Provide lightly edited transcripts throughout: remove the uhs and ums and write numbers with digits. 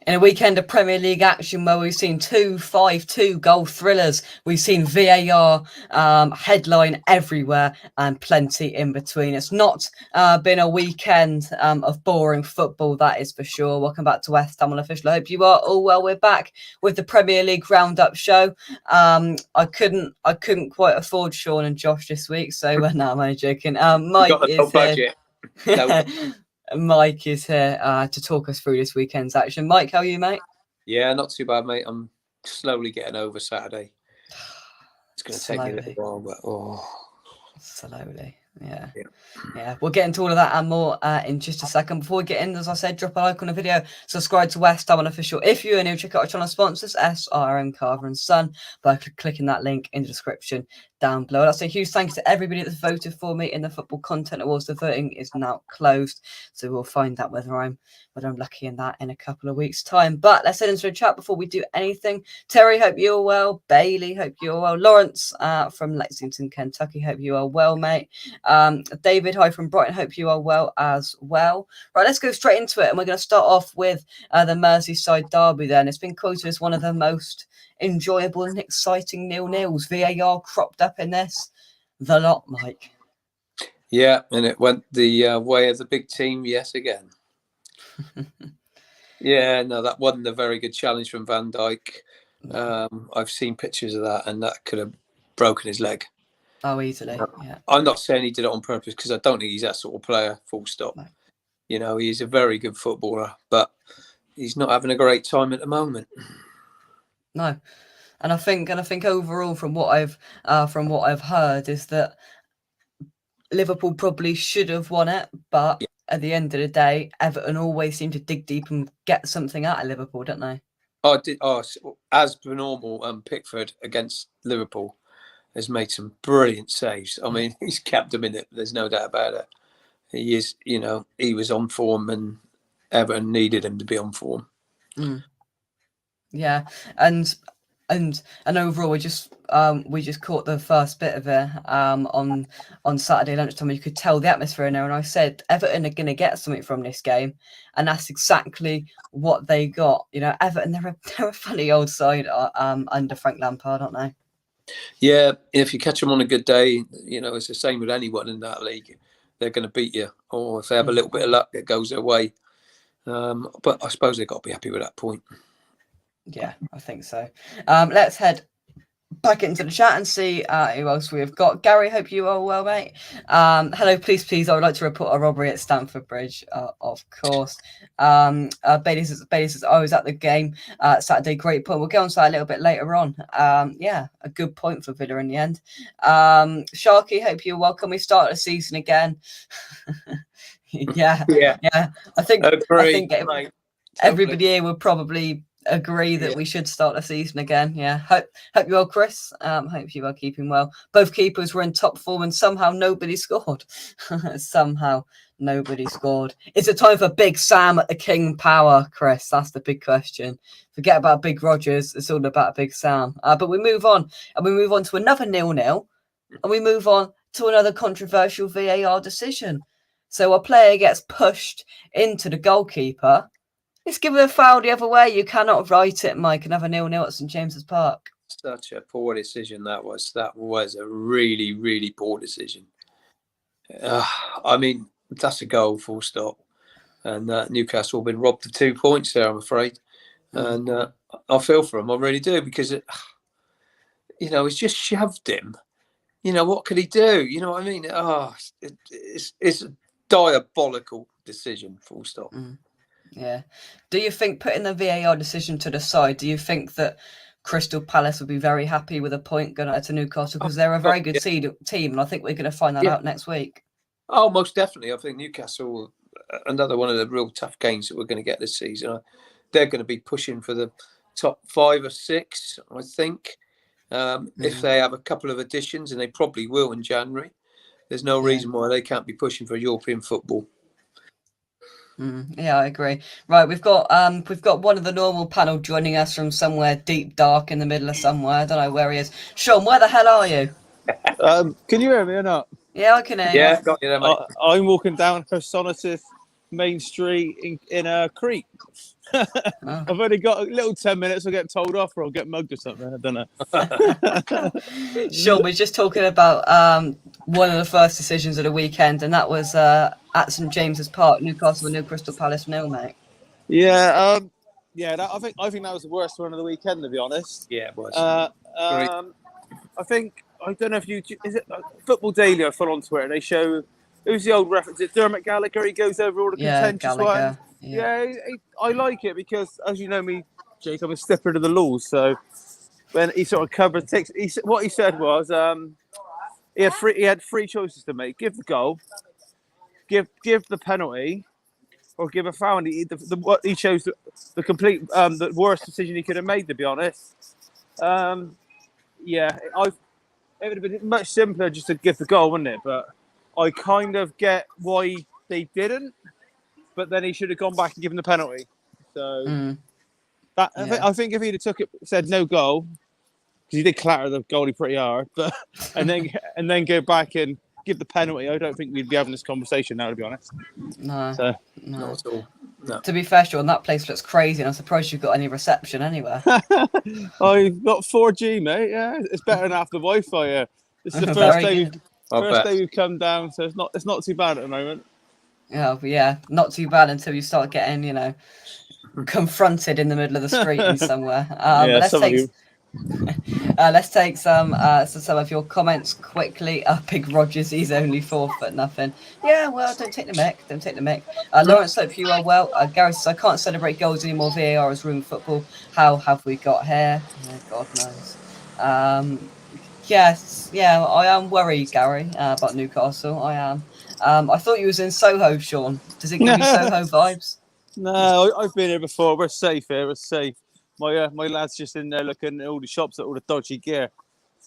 In a weekend of Premier League action where we've seen 2-5-2 goal thrillers, we've seen VAR headline everywhere and plenty in between. It's not been a weekend of boring football, that is for sure. Welcome back to West Ham Unofficial. I hope you are all well. We're back with the Premier League Roundup show. I couldn't quite afford Sean and Josh this week, so no, I'm only joking. Mike is here. No. Mike is here to talk us through this weekend's action. Mike, how are you, mate? Yeah, not too bad, mate. I'm slowly getting over Saturday. It's going to take me a little while, but slowly. Yeah. We'll get into all of that and more in just a second. Before we get in, as I said, drop a like on the video, subscribe to West Ham Unofficial. If you're new, check out our channel sponsors, SRM Carver and Son, by clicking that link in the description down below. That's a huge thanks to everybody that's voted for me in the Football Content Awards. The voting is now closed, so we'll find out whether I'm lucky in that in a couple of weeks' time. But let's head into the chat before we do anything. Terry, hope you're well. Bailey, hope you're well. Lawrence from Lexington, Kentucky, hope you are well, mate. David, hi from Brighton, hope you are well as well. Right, let's go straight into it, and we're going to start off with the Merseyside derby then. It's been quoted as one of the most enjoyable and exciting 0-0s. VAR cropped up in this the lot, Mike. Yeah, and it went the way of the big team, yes, again. Yeah, no, that wasn't a very good challenge from Van Dijk. I've seen pictures of that, and that could have broken his leg. Oh, easily, yeah. I'm not saying he did it on purpose, because I don't think he's that sort of player, full stop. No. You know, he's a very good footballer, but he's not having a great time at the moment. No, and I think overall, from what I've heard, is that Liverpool probably should have won it, but at the end of the day, Everton always seem to dig deep and get something out of Liverpool, don't they? As per normal, Pickford against Liverpool has made some brilliant saves. I mean, he's kept them in it. There's no doubt about it. He is, you know, he was on form, and Everton needed him to be on form. Yeah, and overall, we just caught the first bit of it on Saturday lunchtime. You could tell the atmosphere in there, and I said Everton are going to get something from this game, and that's exactly what they got. You know, Everton, they're a funny old side under Frank Lampard, aren't they? Yeah, if you catch them on a good day, you know, it's the same with anyone in that league. They're going to beat you, or if they have a little bit of luck, it goes their way. But I suppose they've got to be happy with that point. Yeah, I think so. Let's head back into the chat and see who else we've got. Gary, hope you are well, mate. Hello, please. I would like to report a robbery at Stamford Bridge, of course. Bailey says, I was at the game Saturday. Great point. We'll get on to that a little bit later on. Yeah, a good point for Villa in the end. Sharky, hope you're welcome. We started the season again. Yeah. I think everybody here would probably agree that we should start the season again. Yeah. Hope you are, Chris. Hope you are keeping well. Both keepers were in top form, and somehow nobody scored. Somehow nobody scored. Is it time for Big Sam at the King Power, Chris? That's the big question. Forget about Big Rogers. It's all about Big Sam. But we move on, and we move on to another 0-0, and we move on to another controversial VAR decision. So a player gets pushed into the goalkeeper. It's given a foul the other way. You cannot write it, Mike. Another 0-0 at St James's Park. Such a poor decision that was. That was a really, really poor decision. I mean, that's a goal, full stop. And Newcastle have been robbed of 2 points there, I'm afraid. And I feel for him. I really do, because, he's just shoved him. You know, what could he do? You know what I mean? It's a diabolical decision, full stop. Yeah. Do you think, putting the VAR decision to the side, do you think that Crystal Palace would be very happy with a point going out to Newcastle? Because they're a very good team, and I think we're going to find that out next week. Oh, most definitely. I think Newcastle, another one of the real tough games that we're going to get this season. They're going to be pushing for the top 5 or 6, I think. If they have a couple of additions, and they probably will in January, there's no reason why they can't be pushing for European football. Yeah, I agree. Right, we've got one of the normal panel joining us from somewhere deep, dark in the middle of somewhere. I don't know where he is. Sean, where the hell are you? Can you hear me or not? Yeah, I can hear you. Yeah, got you there, mate. I'm walking down Hosannative Main Street in Crete. I've only got a little 10 minutes. I'll get told off or I'll get mugged or something. I don't know. Sean, we're just talking about one of the first decisions of the weekend, and that was at St James's Park, Newcastle and Crystal Palace 0, mate. Yeah, I think that was the worst one of the weekend, to be honest. Yeah, it was. I think, I don't know if is it Football Daily? I follow on Twitter. They show, who's the old reference? It's Dermot Gallagher. He goes over all the contentious ones. Yeah, I like it because, as you know me, Jake, I'm a stepper to the laws. So when he sort of covered ticks, what he said was he had three choices to make: give the goal, give the penalty, or give a foul. And he chose the complete the worst decision he could have made, to be honest. It would have been much simpler just to give the goal, wouldn't it? But I kind of get why they didn't. But then he should have gone back and given the penalty. So I think if he'd have said no goal, because he did clatter the goalie pretty hard, but and then go back and give the penalty, I don't think we'd be having this conversation now, to be honest. No, not at all. No. To be fair, Sean, that place looks crazy, and I'm surprised you've got any reception anywhere. I've got 4G, mate. Yeah, it's better than half the Wi-Fi here. This is the first day we've come down, so it's not too bad at the moment. Yeah, not too bad until you start getting, confronted in the middle of the street and somewhere. Let's take some of your comments quickly. Big Rogers, he's only 4'0". Yeah, well, don't take the mick. Lawrence, hope you are well. Gareth says, I can't celebrate goals anymore. VAR is ruined football. How have we got here? God knows. Yes, I am worried, Gary, about Newcastle. I am. I thought you was in Soho, Sean. Does it give you Soho vibes? No, I've been here before. We're safe here. We're safe. My lad's just in there looking at all the shops at all the dodgy gear.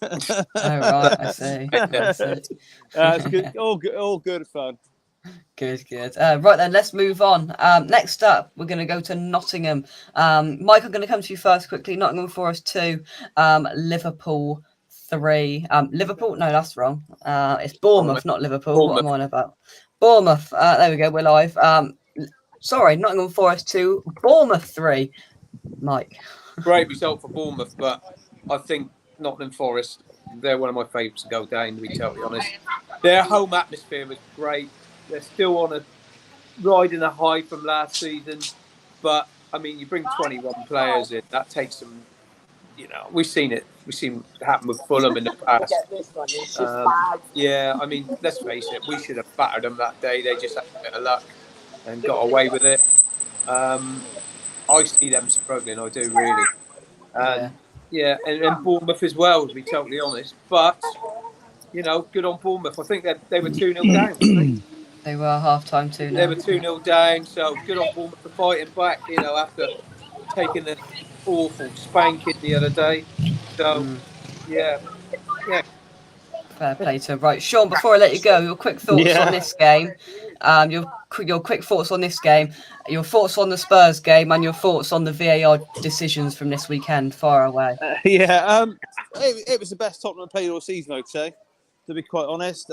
Oh, right, I see. It's good. All good fun. Good. Right then, let's move on. Next up, we're going to go to Nottingham. Mike, I'm going to come to you first quickly. Nottingham Forest 2, Liverpool 3. Liverpool? No, that's wrong. It's Bournemouth, not Liverpool. What am I on about? Bournemouth. There we go. We're live. Sorry, Nottingham Forest 2, Bournemouth 3. Mike. Great result for Bournemouth, but I think Nottingham Forest, they're one of my favourites to go down, to be totally honest. Their home atmosphere was great. They're still on a riding a high from last season, but I mean, you bring 21 players in, that takes them. We've seen it happen with Fulham in the past. I mean, let's face it, we should have battered them that day. They just had a bit of luck and got away with it. I see them struggling, I do really. And Bournemouth as well, to be totally honest. But, good on Bournemouth. I think they were 2-0 down, wasn't they? They were half-time 2-0. They were 2-0 down, so good on Bournemouth for fighting back, after taking the awful spanking the other day. So, yeah. Fair play to him. Right, Sean, before I let you go, your quick thoughts on this game. Your quick thoughts on this game, your thoughts on the Spurs game, and your thoughts on the VAR decisions from this weekend. Far away. It was the best Tottenham played all season, I'd say, to be quite honest.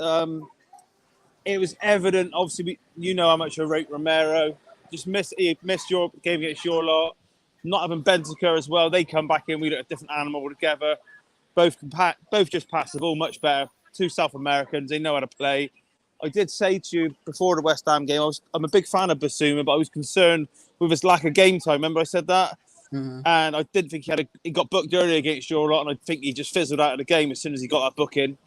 It was evident, obviously, how much I rate Romero. He missed your game against your lot. Not having Bentancur as well. They come back in, we look at a different animal together. Both just pass the ball much better. Two South Americans, they know how to play. I did say to you before the West Ham game, I'm a big fan of Basuma, but I was concerned with his lack of game time. Remember I said that? Mm-hmm. And I didn't think he got booked early against your lot, and I think he just fizzled out of the game as soon as he got that booking.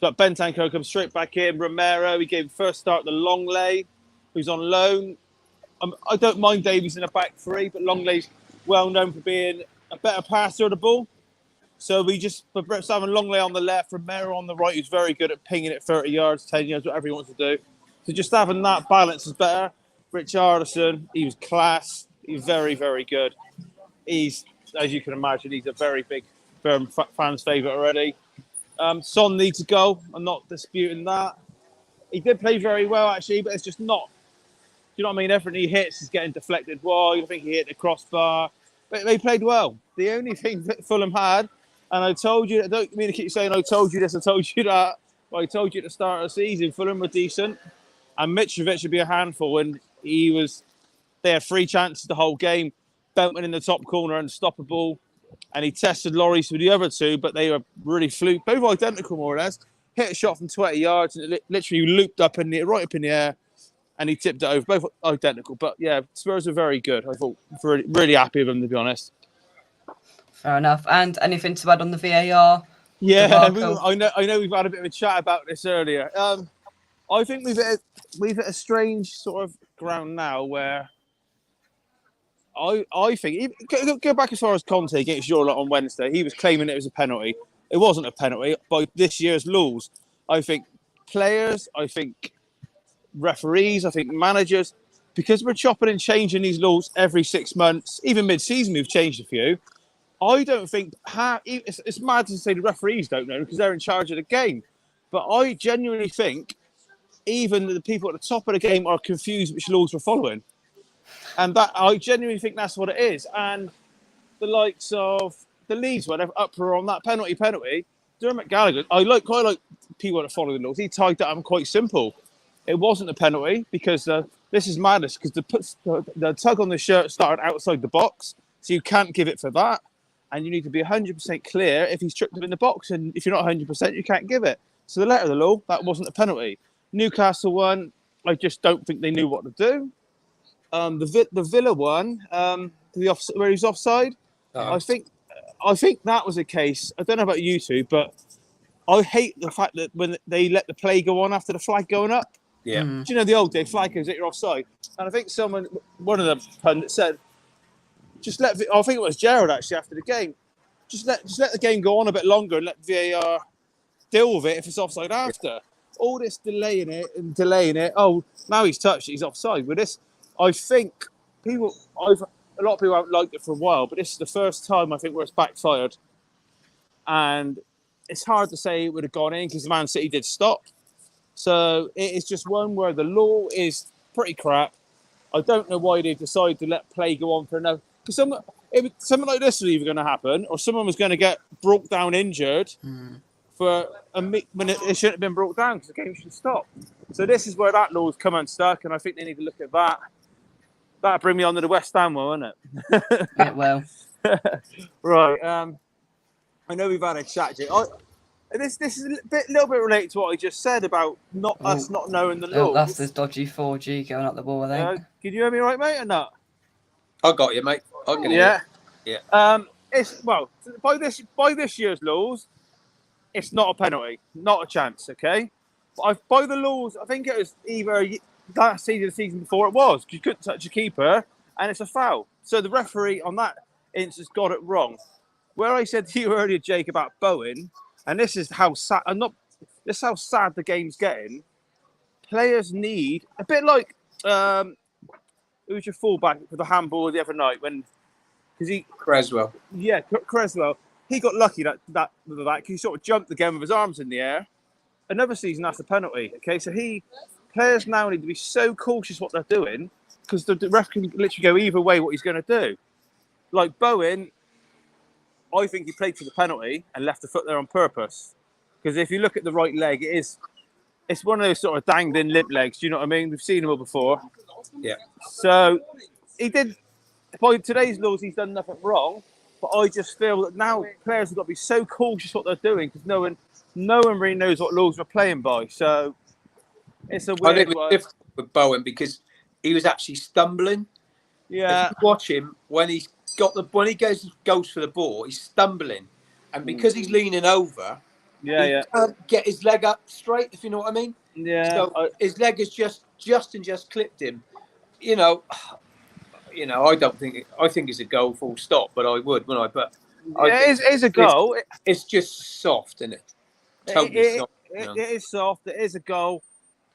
But Bentancur comes straight back in. Romero, he gave first start to Longley, who's on loan. I don't mind Davies in the back three, but Longley's well known for being a better passer of the ball. So we just, for having Longley on the left, Romero on the right, who's very good at pinging it 30 yards, 10 yards, whatever he wants to do. So just having that balance is better. Richarlison, he was class. He's very, very good. He's, as you can imagine, he's a very big fan's favourite already. Son needs to go. I'm not disputing that. He did play very well, actually, but it's just not. Do you know what I mean? Everything he hits is getting deflected wide. I think he hit the crossbar. But they played well. The only thing that Fulham had, and I told you, I don't mean to keep saying I told you this, I told you that, but I told you at the start of the season, Fulham were decent. And Mitrovic would be a handful, and they had 3 chances the whole game. Bentman in the top corner, unstoppable. And he tested Lloris with the other two, but they were really fluke. Both identical, more or less. Hit a shot from 20 yards, and it literally looped up right up in the air, and he tipped it over. Both identical. But yeah, Spurs are very good. I thought really, really happy with them, to be honest. Fair enough. And anything to add on the VAR? Yeah, I know we've had a bit of a chat about this earlier. I think we've hit a strange sort of ground now where I think go back as far as Conte against your lot on Wednesday. He was claiming it was a penalty. It wasn't a penalty by this year's rules. I think players, I think referees, I think managers, because we're chopping and changing these laws every 6 months, even mid-season we've changed a few. I don't think it's mad to say the referees don't know because they're in charge of the game. But I genuinely think even the people at the top of the game are confused which laws we're following. And that I genuinely think that's what it is. And the likes of the Leeds one, up for on that penalty. Dermot Gallagher, I quite like people that follow the laws. He tied that up quite simple. It wasn't a penalty because this is madness because the tug on the shirt started outside the box. So you can't give it for that. And you need to be 100% clear if he's tripped him in the box. And if you're not 100%, you can't give it. So the letter of the law, that wasn't a penalty. Newcastle one, I just don't think they knew what to do. The Villa one, where he's offside, I think that was a case. I don't know about you two, but I hate the fact that when they let the play go on after the flag going up. Yeah. Do you know the old day flag goes that you're offside? And I think one of the pundits said, I think it was Gerald actually after the game, just let the game go on a bit longer and let VAR deal with it if it's offside after. All this delaying it. Oh, now he's touched it, he's offside. With this, I think a lot of people haven't liked it for a while, but this is the first time I think where it's backfired. And it's hard to say it would have gone in because Man City did stop. So it is just one where the law is pretty crap. I don't know why they decided to let play go on for another. Because something like this was either going to happen, or someone was going to get brought down injured for when it shouldn't have been brought down because the game should stop. So this is where that law's come unstuck, and I think they need to look at that. That'll bring me on to the West Ham one, won't it? It will. Right. I know we've had a chat, Jake. This is a little bit related to what I just said about us not knowing the law. That's this dodgy 4G going up the wall, I think. Can you hear me right, mate, or not? I got you, mate. I can hear you. Yeah. By this year's laws, it's not a penalty, not a chance. Okay, but by the laws, I think it was either last season, the season before it was. You couldn't touch a keeper, and it's a foul. So the referee on that instance got it wrong. Where I said to you earlier, Jake, about Bowen, and this is how sad. This is how sad the game's getting. Players need a bit like. Who was your fullback for the handball the other night Creswell. Yeah, Creswell. He got lucky that he sort of jumped again with his arms in the air. Another season, that's a penalty. Okay, so players now need to be so cautious what they're doing because the ref can literally go either way what he's going to do. Like Bowen, I think he played for the penalty and left the foot there on purpose. Because if you look at the right leg, it's one of those sort of dangling limp legs. Do you know what I mean? We've seen them all before. Yeah. So he did. By today's laws, he's done nothing wrong. But I just feel that now players have got to be so cautious what they're doing because no one really knows what laws we're playing by. So it's a weird one. Different with Bowen because he was actually stumbling. Yeah. If you watch him when he goes for the ball, he's stumbling, and because he's leaning over, he can't get his leg up straight. If you know what I mean. Yeah. So his leg has just clipped him. I don't think I think it's a goal full stop, but I would, wouldn't I? But it is a goal. It's just soft, isn't it? Totally soft. It is soft. It is a goal,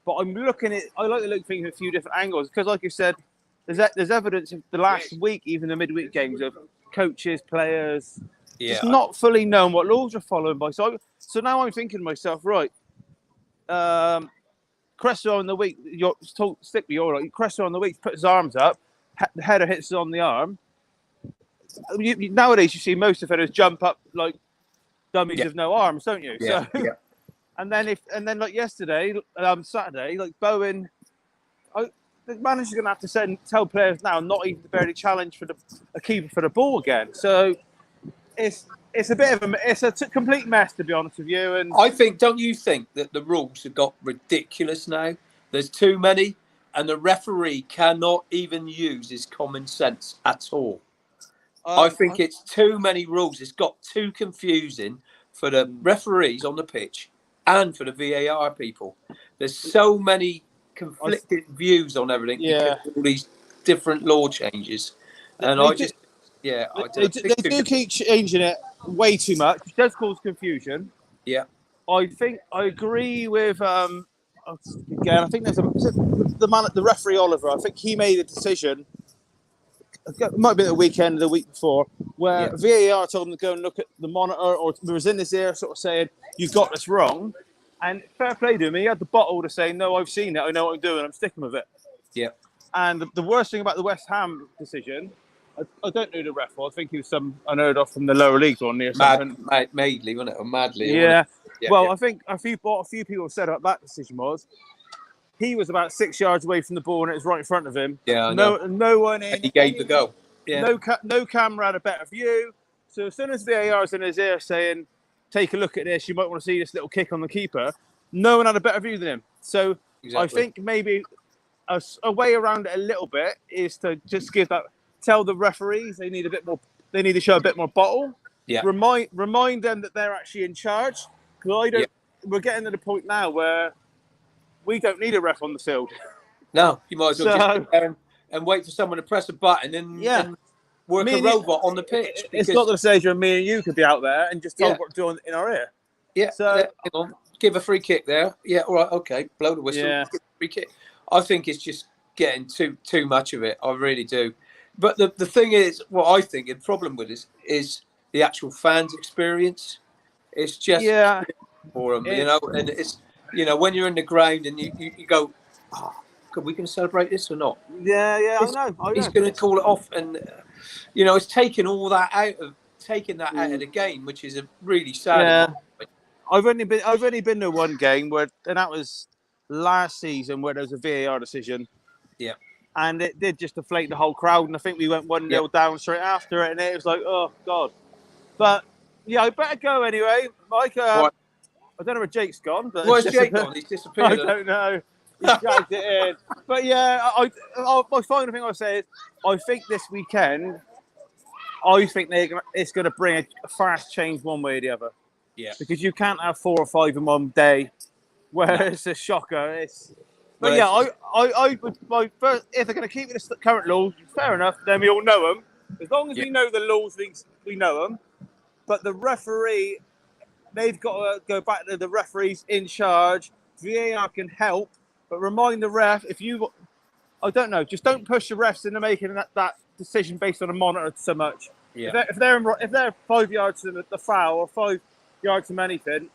but I like to look at things from a few different angles because, like you said, there's evidence of the last week, even the midweek games of coaches, players, just not fully knowing what laws are following by. So now I'm thinking to myself, right. Cresswell in the week, Cresswell in the week put his arms up, the header hits on the arm. Nowadays, you see most defenders jump up like dummies with no arms, don't you? Yeah. So, and then like yesterday, Saturday, like Bowen, the manager's going to have to tell players now not even to barely challenge for a keeper for the ball again. So it's a bit of a complete mess, to be honest with you. And don't you think that the rules have got ridiculous now? There's too many, and the referee cannot even use his common sense at all. I think it's too many rules. It's got too confusing for the referees on the pitch and for the VAR people. There's so many conflicting views on everything because of all these different law changes. And they do keep changing it way too much. It does cause confusion. Yeah. I think I agree with again. I think there's the referee Oliver. I think he made a decision. It might have been the weekend, the week before, where VAR told him to go and look at the monitor, or was in his ear, sort of saying, "You've got this wrong." And fair play to him, he had the bottle to say, "No, I've seen it. I know what I'm doing. I'm sticking with it." Yeah. And the worst thing about the West Ham decision, I don't know the ref. I think he was some unheard of from the lower leagues or near something. Madly, wasn't it? Or Madly. Yeah. Yeah. Well, I think a few people said that decision was. He was about 6 yards away from the ball, and it was right in front of him. Yeah, I know. No one in. And he gave the go. Yeah. No camera had a better view. So as soon as VAR's in his ear saying, "Take a look at this. You might want to see this little kick on the keeper," no one had a better view than him. So I think maybe a way around it a little bit is to just tell the referees they need a bit more. They need to show a bit more bottle. Yeah. Remind them that they're actually in charge. Because we're getting to the point now where we don't need a ref on the field. No, you might as well just sit there and wait for someone to press a button and work a robot on the pitch. It's not the stage where me and you could be out there and just tell what to do in our ear. Yeah. So give a free kick there. Yeah. All right. Okay. Blow the whistle. Yeah. Give a free kick. I think it's just getting too much of it. I really do. But the thing is, what I think the problem with this is the actual fans' experience. It's just for them, and it's. When you're in the ground and you go, are we going to celebrate this or not? Yeah, I know. He's going to call it off, and it's taking that out of the game, which is a really sad. Yeah. I've only been to one game and that was last season where there was a VAR decision. Yeah. And it did just deflate the whole crowd, and I think we went 1-0 down straight after it, and it was like, oh god. But yeah, I better go anyway, Mike. I don't know where Jake's gone. But where's Jake gone? He's disappeared. I don't know. He dragged it in. But yeah, my final thing I'll say is, I think this weekend, it's going to bring a fast change one way or the other. Yeah. Because you can't have 4 or 5 in one day, where it's a shocker. But if they're going to keep the current laws, fair enough. Then we all know them. As long as we know the laws, we know them. But the referee. They've got to go back to the referees in charge. VAR can help, but remind the ref I don't know, just don't push the refs into making that decision based on a monitor so much. Yeah. If they're 5 yards to the foul or 5 yards from anything,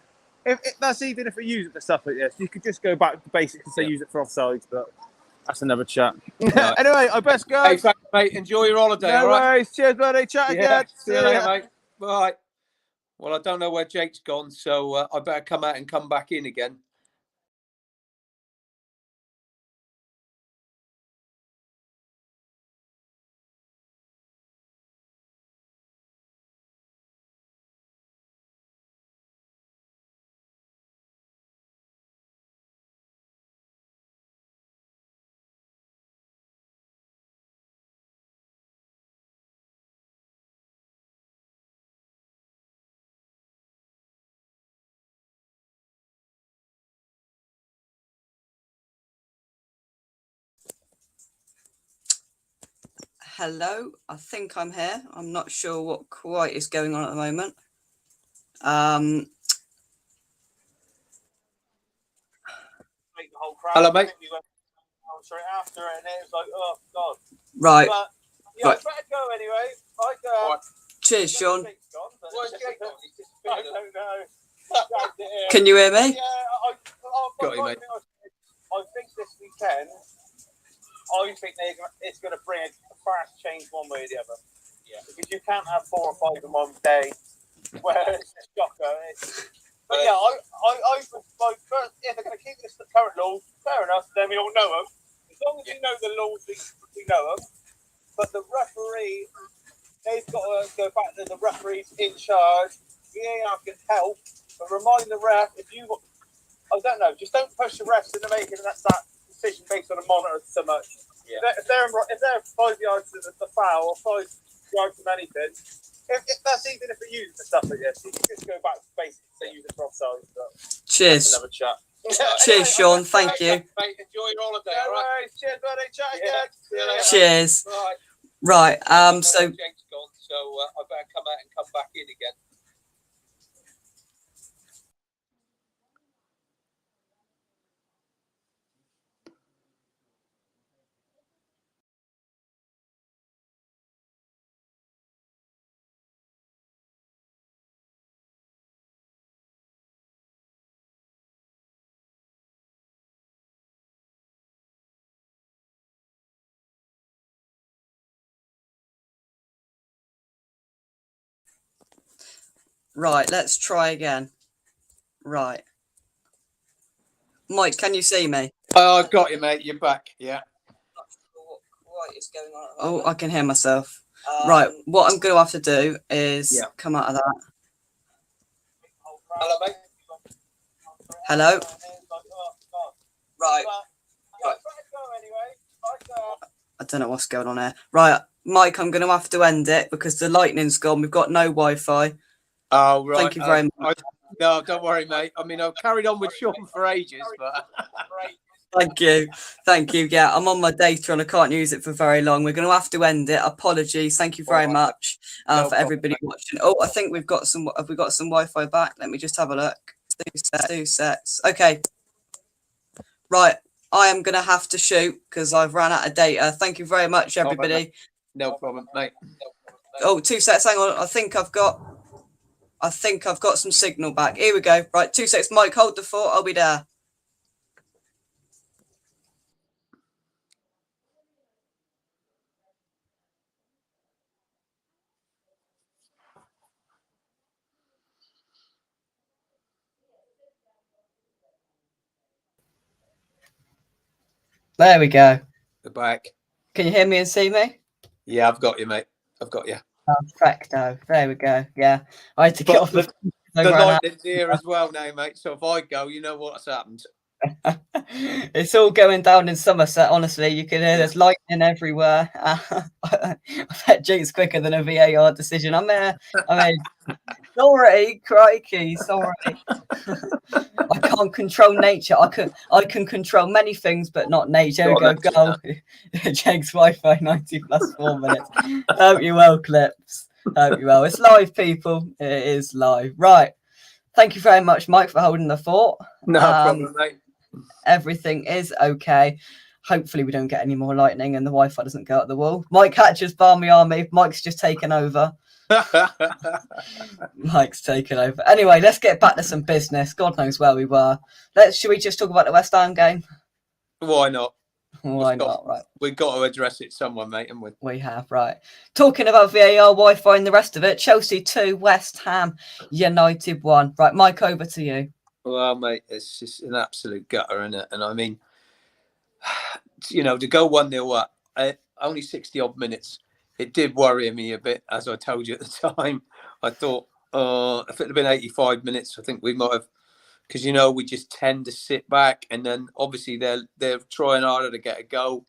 that's even if we use it for stuff like this, you could just go back to basics and say use it for offsides, but that's another chat. Anyway, I best go. Hey, thanks, mate. Enjoy your holiday. No all right? worries. Cheers, buddy. Chat again. See you later, mate. Bye. Well, I don't know where Jake's gone, so I better come out and come back in again. Hello, I think I'm here. I'm not sure what quite is going on at the moment. Hello, mate. Straight after it, and it was like, oh god. Right. But yeah, right. I better go anyway. Right. Cheers, Sean. Where's Jake gone? I don't know. Can you hear me? Yeah, Got you, mate. I think this weekend, it's going to bring a fast change one way or the other. Yeah. Because you can't have 4 or 5 in one day, where it's a shocker. But yeah, if they're going to keep this current law, fair enough. Then we all know them. As long as you know the laws, we know them. But the referee, they've got to go back to the referees in charge. VAR can help, but remind the ref I don't know, just don't push the refs into making that decision based on a monitor so much. Yeah. If they're 5 yards to the foul or 5 yards from anything, if that's even if we use the stuff like this, you can just go back to basics and use it for offside. Cheers. Another chat. Cheers, Sean. Thank you. Mate, enjoy your holiday. No worries. Cheers, buddy. Chat again. Cheers. Right. So Jake's gone, so I better come out and come back in again. right, let's try again. Right. Mike, can you see me? Oh, I've got you, mate. You're back. Yeah. What is going on? Oh, I can hear myself. Right, what I'm going to have to do is come out of that. Hello, mate. Hello? Right. I don't know what's going on here. Right, Mike, I'm going to have to end it because the lightning's gone. We've got no Wi-Fi. Oh, right. Thank you very much. No, don't worry, mate. I mean, I've carried on with Sean for ages, but... Thank you. Yeah, I'm on my data and I can't use it for very long. We're going to have to end it. Apologies. Thank you very much for everybody watching. Oh, I think we've got some. Have we got some Wi-Fi back? Let me just have a look. 2 sets. Okay. Right. I am going to have to shoot because I've run out of data. Thank you very much, everybody. No problem, mate. Oh, 2 sets. Hang on. I think I've got some signal back. Here we go. Right. 2 sets. Mike, hold the fort. I'll be there. There we go. We're back. Can you hear me and see me? Yeah, I've got you, mate. I've got you. Perfecto. There we go. Yeah. I had to get off the lightning's here as well now, mate. So if I go, you know what's happened. It's all going down in Somerset, honestly. You can hear there's lightning everywhere. I bet Jake's quicker than a VAR decision. I mean, sorry, crikey, sorry. I can't control nature. I can control many things, but not nature. There we go. Jake's Wi-Fi 90 plus 4 minutes. Hope you well, clips. Hope you well. It's live, people. It is live. Right. Thank you very much, Mike, for holding the fort. No problem, mate. Everything is okay. Hopefully, we don't get any more lightning and the Wi-Fi doesn't go out the wall. Mike Hatcher's Barmy Army. Mike's just taken over. Mike's taken over. Anyway, let's get back to some business. God knows where we were. Should we just talk about the West Ham game? Why not? Why not? Right. We've got to address it somewhere, mate, haven't we? We have, right. Talking about VAR, Wi-Fi and the rest of it. Chelsea 2, West Ham United 1. Right, Mike, over to you. Well, mate, it's just an absolute gutter, isn't it? And I mean, you know, to go 1-0 up, only 60-odd minutes, it did worry me a bit, as I told you at the time. I thought, if it had been 85 minutes, I think we might have, because, you know, we just tend to sit back, and then obviously they're trying harder to get a goal.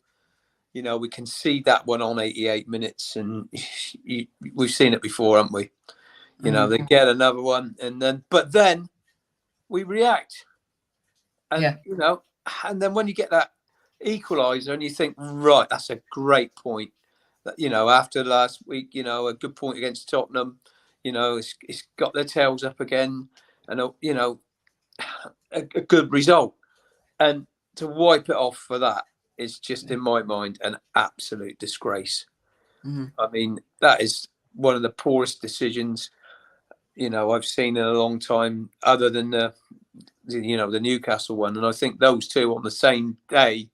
You know, we can see that one on 88 minutes, and we've seen it before, haven't we? You know, they get another one, but then we react. And, you know, and then when you get that equaliser and you think, right, that's a great point. That, you know, after last week, you know, a good point against Tottenham, you know, it's got their tails up again, and, you know, a good result. And to wipe it off for that is just, in my mind, an absolute disgrace. I mean, that is one of the poorest decisions, you know, I've seen in a long time, other than the Newcastle one. And I think those two on the same day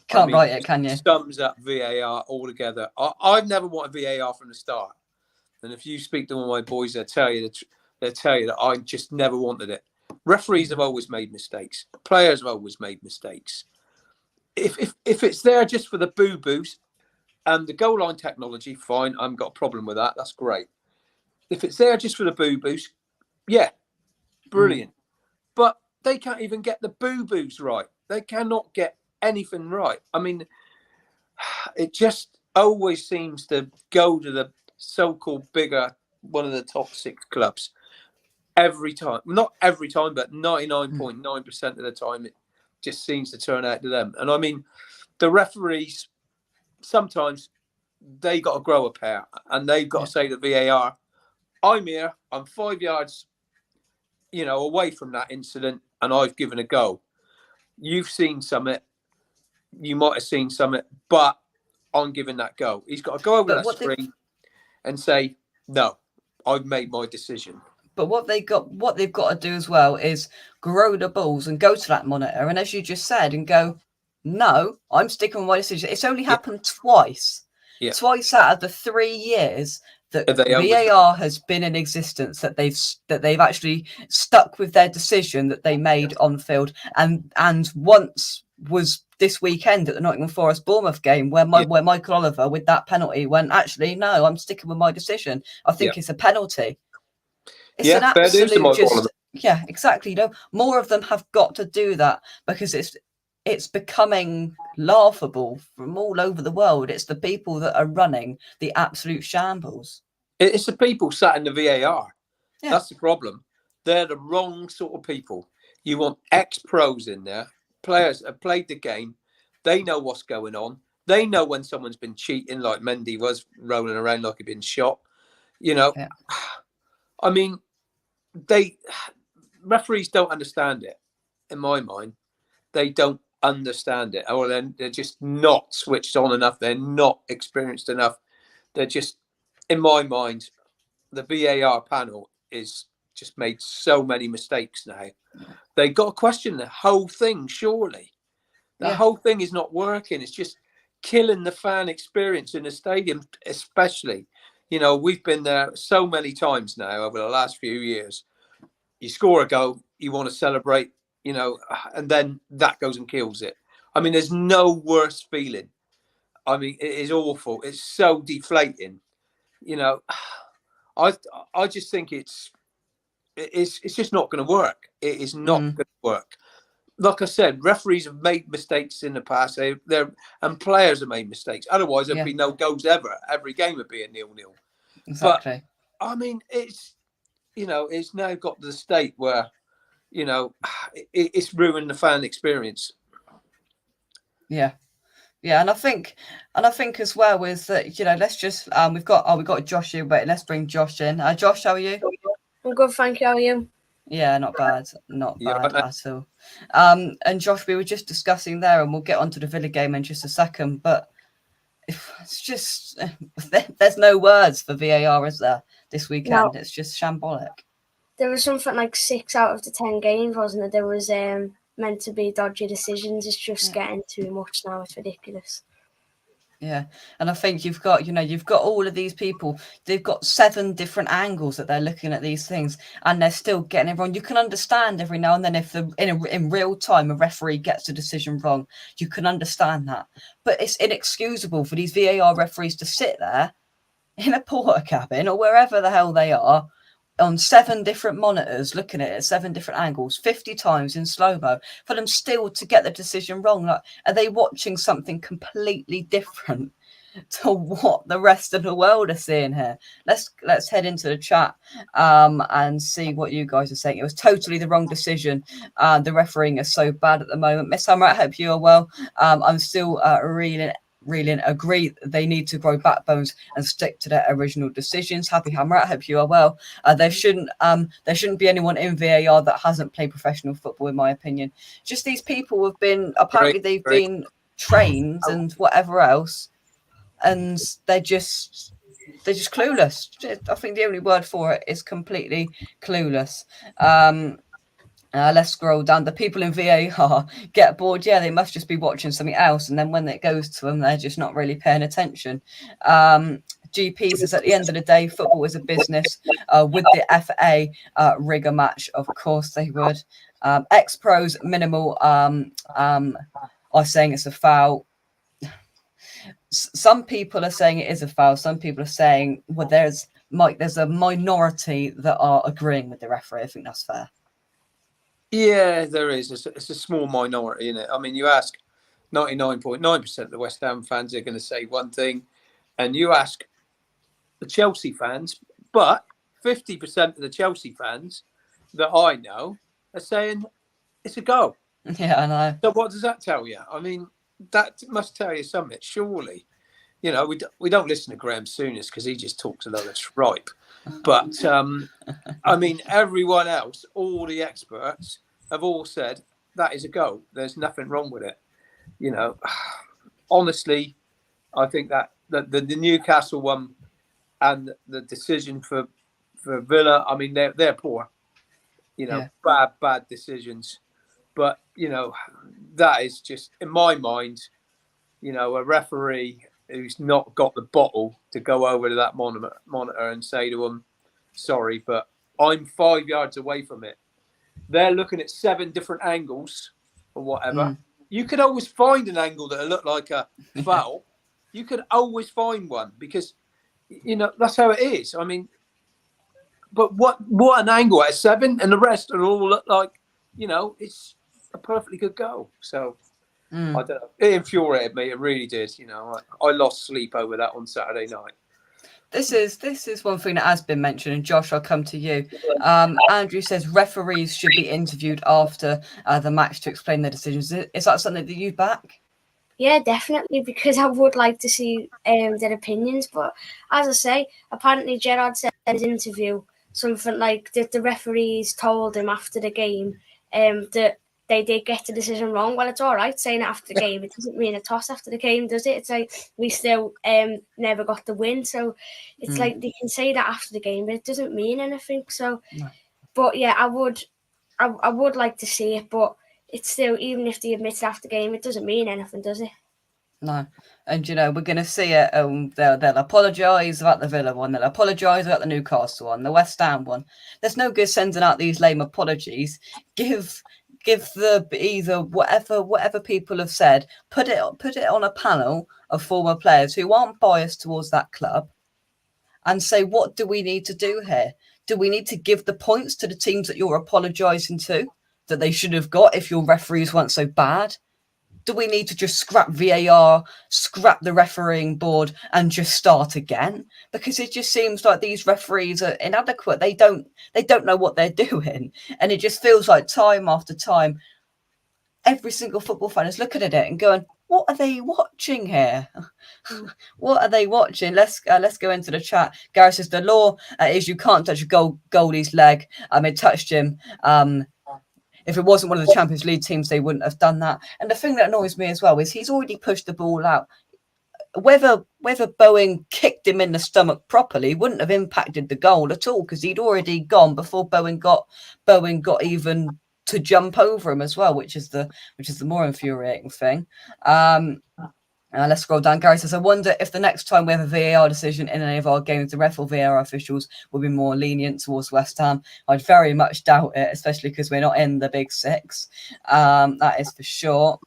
can't write it, can you? Sums up VAR altogether. I've never wanted VAR from the start, and if you speak to one of my boys, they'll tell you that I just never wanted it. Referees have always made mistakes. Players have always made mistakes. if it's there just for the boo-boos and the goal line technology, fine, I haven't got a problem with that. That's great. If it's there just for the boo-boos, yeah, brilliant. But they can't even get the boo-boos right. They cannot get anything right. I mean, it just always seems to go to the so-called bigger, one of the top 6 clubs every time. Not every time, but 99.9% of the time, it just seems to turn out to them. And I mean, the referees, sometimes they got to grow a pair and they've got to say to VAR, I'm here, I'm 5 yards, away from that incident, and I've given a go. You've seen something, you might have seen something, but I'm giving that go. He's got to go over that screen and say, no, I've made my decision. But what they've got to do as well is grow the balls and go to that monitor. And as you just said, and go, no, I'm sticking with my decision. It's only happened twice. Yeah. Twice out of the 3 years that VAR has been in existence, that they've actually stuck with their decision that they made on field. And once was this weekend at the Nottingham Forest Bournemouth game where Michael Oliver with that penalty went, actually, no, I'm sticking with my decision. I think it's a penalty. It's an absolute exactly. More of them have got to do that, because it's becoming laughable from all over the world. It's the people that are running the absolute shambles. It's the people sat in the VAR. Yeah. That's the problem. They're the wrong sort of people. You want ex-pros in there. Players have played the game. They know what's going on. They know when someone's been cheating, like Mendy was rolling around like he'd been shot. I mean, referees don't understand it. In my mind, they don't understand it, or they're just not switched on enough. They're not experienced enough. They're just, in my mind, the VAR panel is just made so many mistakes now. They got to question the whole thing. Surely, the whole thing is not working. It's just killing the fan experience in the stadium, especially. We've been there so many times now over the last few years. You score a goal, you want to celebrate, and then that goes and kills it. I mean, there's no worse feeling. I mean, it is awful. It's so deflating. I just think it's just not going to work. It is not going to work. Like I said, referees have made mistakes in the past. And players have made mistakes. Otherwise, there'd be no goals ever. Every game would be a 0-0. Exactly. But I mean, it's now got to the state where it's ruined the fan experience. Yeah, and I think as well with let's just we've got Josh here, but let's bring Josh in. Josh, how are you? I'm good, thank you. How are you? Yeah, not bad at all. And Josh, we were just discussing there, and we'll get onto the Villa game in just a second, but it's just there's no words for VAR, is there, this weekend? No. It's just shambolic. There was something like 6 out of the 10 games, wasn't it? There was meant to be dodgy decisions. It's just getting too much now. It's ridiculous. Yeah, and I think you've got all of these people. They've got 7 different angles that they're looking at these things, and they're still getting it wrong. You can understand every now and then if in real time a referee gets a decision wrong, you can understand that. But it's inexcusable for these VAR referees to sit there in a porter cabin or wherever the hell they are, on 7 different monitors, looking at it at 7 different angles, 50 times in slow-mo, for them still to get the decision wrong. Like, are they watching something completely different to what the rest of the world are seeing here? Let's head into the chat and see what you guys are saying. It was totally the wrong decision. The refereeing is so bad at the moment. Miss Hammer, I hope you are well. I'm still really agree they need to grow backbones and stick to their original decisions. Happy Hammer, I hope you are well. There shouldn't be anyone in VAR that hasn't played professional football, in my opinion. Just these people have been, apparently they've been trained and whatever else, and they're just clueless. I think the only word for it is completely clueless. Let's scroll down. The people in VAR get bored. Yeah, they must just be watching something else. And then when it goes to them, they're just not really paying attention. GP says at the end of the day, football is a business. With the FA rig a match, of course they would. Ex-pros, minimal are saying it's a foul. Some people are saying it is a foul. Some people are saying, well, there's a minority that are agreeing with the referee. I think that's fair. Yeah, there is. It's a small minority, isn't it? I mean, you ask 99.9% of the West Ham fans, they're going to say one thing, and you ask the Chelsea fans, but 50% of the Chelsea fans that I know are saying it's a goal. Yeah, I know. So what does that tell you? I mean, that must tell you something, surely. You know, we don't listen to Graham Souness because he just talks a lot of tripe. But, I mean, everyone else, all the experts have all said that is a goal. There's nothing wrong with it. You know, honestly, I think that the Newcastle one and the decision for Villa, I mean, they're poor. You know, bad decisions. But, you know, that is just, in my mind, you know, a referee who's not got the bottle to go over to that monitor and say to him, sorry, but I'm 5 yards away from it. They're looking at 7 different angles or whatever. You could always find an angle that looked like a foul. You could always find one because, you know, that's how it is. I mean, but what an angle at 7 and the rest are all look like, you know, it's a perfectly good goal. So I don't know. It infuriated me. It really did. You know, I lost sleep over that on Saturday night. This is one thing that has been mentioned, and Josh, I'll come to you. Andrew says referees should be interviewed after the match to explain their decisions. Is that something that you back? Yeah, definitely, because I would like to see their opinions. But as I say, apparently Gerrard said in his interview something like that the referees told him after the game that they did get the decision wrong. Well, it's all right saying it after the game. It doesn't mean a toss after the game, does it? It's like we still never got the win. So it's like they can say that after the game, but it doesn't mean anything. So, but yeah, I would like to see it, but it's still, even if they admit it after the game, it doesn't mean anything, does it? No. And, you know, we're going to see it. They'll apologise about the Villa one. They'll apologise about the Newcastle one, the West Ham one. There's no good sending out these lame apologies. Give the either whatever people have said, put it on a panel of former players who aren't biased towards that club and say, what do we need to do here? Do we need to give the points to the teams that you're apologising to that they should have got if your referees weren't so bad? Do we need to just scrap VAR, scrap the refereeing board and just start again? Because it just seems like these referees are inadequate. They don't know what they're doing. And it just feels like time after time, every single football fan is looking at it and going, what are they watching here? What are they watching? Let's go into the chat. Gareth says the law is you can't touch a goalie's leg. It touched him. If it wasn't one of the Champions League teams, they wouldn't have done that. And the thing that annoys me as well is he's already pushed the ball out. Whether Bowen kicked him in the stomach properly wouldn't have impacted the goal at all because he'd already gone before Bowen got even to jump over him as well, which is the more infuriating thing. Let's scroll down. Gary says, I wonder if the next time we have a VAR decision in any of our games, the ref or VAR officials will be more lenient towards West Ham. I'd very much doubt it, especially because we're not in the Big Six. That is for sure.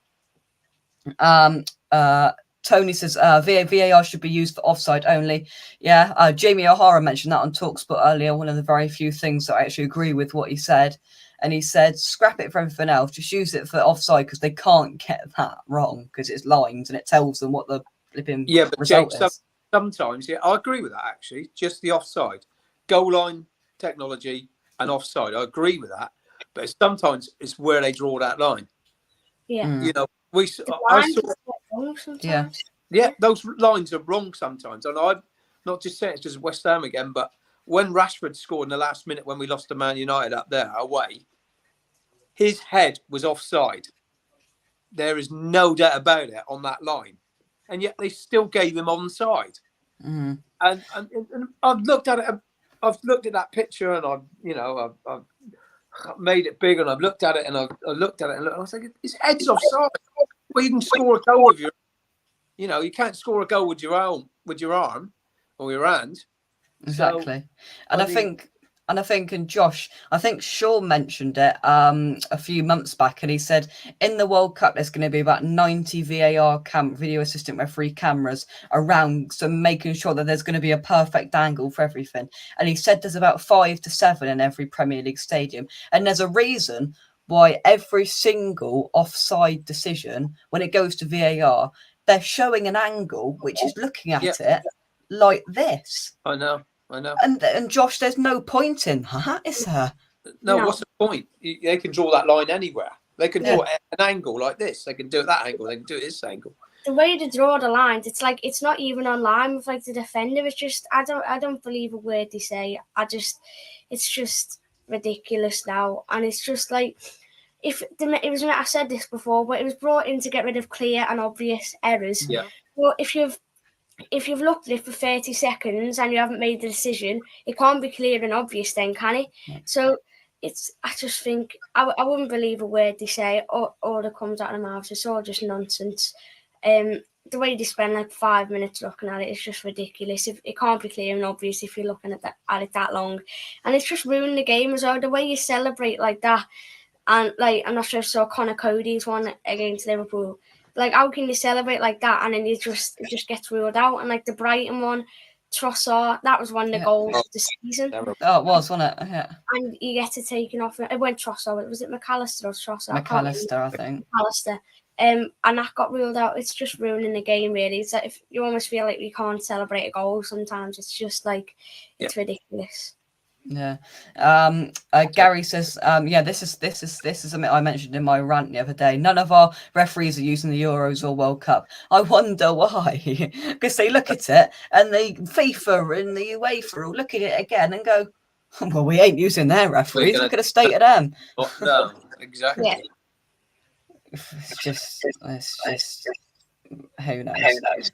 Tony says VAR should be used for offside only. Yeah, Jamie O'Hara mentioned that on TalkSport earlier. One of the very few things that I actually agree with what he said. And he said, scrap it for everything else. Just use it for offside because they can't get that wrong because it's lines and it tells them what the flipping result is. Sometimes, yeah, I agree with that actually. Just the offside, goal line technology and offside. I agree with that. But sometimes it's where they draw that line. Yeah. You know, those lines are wrong sometimes. And I'm not just saying it's just West Ham again, but when Rashford scored in the last minute when we lost to Man United up there away, his head was offside. There is no doubt about it on that line. And yet they still gave him onside. And I've looked at it. I've looked at that picture and I've made it big and I've looked at it and I've looked at it and I was like, his head's offside. Well, you can score a goal with you can't score a goal with your arm or your hand. Exactly. So, and I think And Josh, I think Sean mentioned it a few months back, and he said in the World Cup there's going to be about 90 VAR video assistant referee cameras around, so making sure that there's going to be a perfect angle for everything. And he said there's about 5 to 7 in every Premier League stadium, and there's a reason why every single offside decision, when it goes to VAR, they're showing an angle which is looking at it like this. I know. And Josh, there's no point in that, is there? No, what's the point? They can draw that line anywhere. They can draw an angle like this. They can do it that angle. They can do it this angle. The way to draw the lines, it's like it's not even on line with like the defender. It's just I don't believe a word they say. It's just ridiculous now, and it's just like I said this before, but it was brought in to get rid of clear and obvious errors. Yeah. Well, if you've looked at it for 30 seconds and you haven't made the decision, it can't be clear and obvious then, can it? Yeah. So I just think I wouldn't believe a word they say or that comes out of their mouths. It's all just nonsense. The way they spend like 5 minutes looking at it is just ridiculous. It can't be clear and obvious if you're looking at it that long, and it's just ruined the game as well. The way you celebrate like that, and like I'm not sure if I saw Connor Cody's one against Liverpool. Like, how can you celebrate like that and then it just gets ruled out? And like the Brighton one, Trossard, that was one of the goals of the season. Oh, it was, wasn't it? Yeah. And you get it taken off. It went Trossard. Was it McAllister or Trossard? McAllister, I think. McAllister. And that got ruled out. It's just ruining the game, really. It's like if you almost feel like you can't celebrate a goal sometimes. It's just like it's ridiculous. Yeah. Gary says, this is something I mentioned in my rant the other day. None of our referees are using the Euros or World Cup. I wonder why. Because they look at it and the FIFA and the UEFA will look at it again and go, well, we ain't using their referees. Look at the state of them. No, exactly. Yeah. It's just who knows.